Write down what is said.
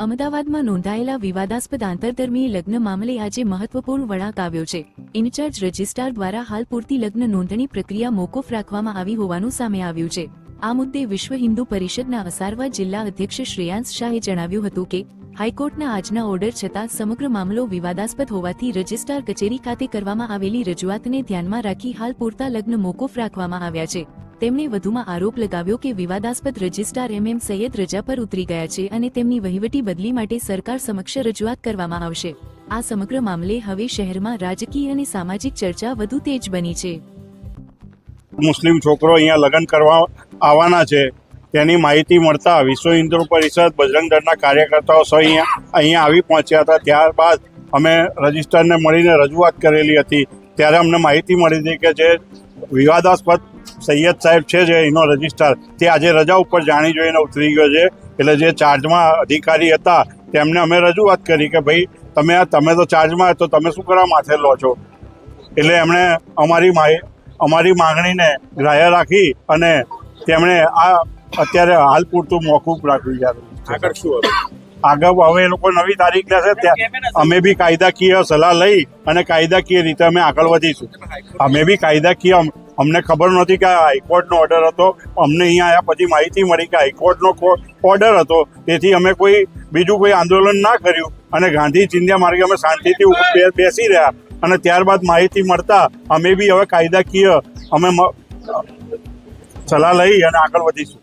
અમદાવાદમાં નોંધાયેલા વિવાદાસ્પદ આંતરધર્મીય લગ્ન મામલે આજે મહત્વપૂર્ણ વળાંક આવ્યો છે। ઇન્ચાર્જ રજિસ્ટ્રાર દ્વારા હાલ પૂરતી લગ્ન નોંધણી પ્રક્રિયા મોકૂફ રાખવામાં આવી હોવાનું સામે આવ્યું છે। આ મુદ્દે વિશ્વ હિન્દુ પરિષદના અસારવા જિલ્લા અધ્યક્ષ શ્રેયાંશ શાહે જણાવ્યું હતું કે હાઈકોર્ટના આજના ઓર્ડર છતાં સમગ્ર મામલો વિવાદાસ્પદ હોવાથી રજિસ્ટ્રાર કચેરી ખાતે કરવામાં આવેલી રજૂઆતને ધ્યાનમાં રાખી હાલ પૂરતા લગ્ન મોકૂફ રાખવામાં આવ્યા છે। તેમણે વધુમાં આરોપ લગાવ્યો કે વિવાદાસ્પદ રજિસ્ટ્રાર MM સૈયદ રજા પર ઉતરી ગયા છે અને તેમની વહીવટી બદલી માટે સરકાર સમક્ષ રજૂઆત કરવામાં આવશે। આ સમગ્ર મામલે હવે શહેરમાં રાજકીય અને સામાજિક ચર્ચા વધુ તેજ બની છે। મુસ્લિમ છોકરો અહીંયા લગ્ન કરવા આવવાના છે તેની માહિતી મળતા વિશ્વ હિન્દુ પરિષદ બજરંગ દળના કાર્યકર્તાઓ સૌ અહીંયા આવી પહોંચ્યા હતા। ત્યારબાદ અમે રજિસ્ટ્રારને મળીને રજૂઆત કરેલી હતી। ત્યારે અમને માહિતી મળી હતી કે જે વિવાદાસ્પદ સૈયદ સાહેબ છે જે એનો રજિસ્ટ્રાર તે આજે રજા ઉપર જાણી જોઈને ઉતરી ગયો છે। એટલે જે ચાર્જમાં અધિકારી હતા તેમને અમે રજૂઆત કરી કે ભાઈ તમે તો ચાર્જમાં તો તમે શું કરવા માથે લો છો। એટલે એમણે અમારી માંગણીને ગ્રાહ્ય રાખી અને તેમણે આ અત્યારે હાલ પૂરતું મોકૂફ રાખ્યું છે। આગળ શું હતું? આગળ હવે એ લોકો નવી તારીખ લેશે ત્યાં અમે બી કાયદાકીય સલાહ લઈ અને કાયદાકીય રીતે અમે આગળ વધીશું। અમે બી કાયદાકીય અમને ખબર નહોતી કે હાઈકોર્ટનો ઓર્ડર હતો। અમને અહીંયા આવ્યા પછી માહિતી મળી કે હાઈકોર્ટનો ઓર્ડર હતો, તેથી અમે બીજું કોઈ આંદોલન ના કર્યું અને ગાંધી ચિંધ્યા માર્ગે અમે શાંતિથી બેસી રહ્યા અને ત્યારબાદ માહિતી મળતા અમે બી હવે કાયદાકીય અમે સલાહ લઈ અને આગળ વધીશું।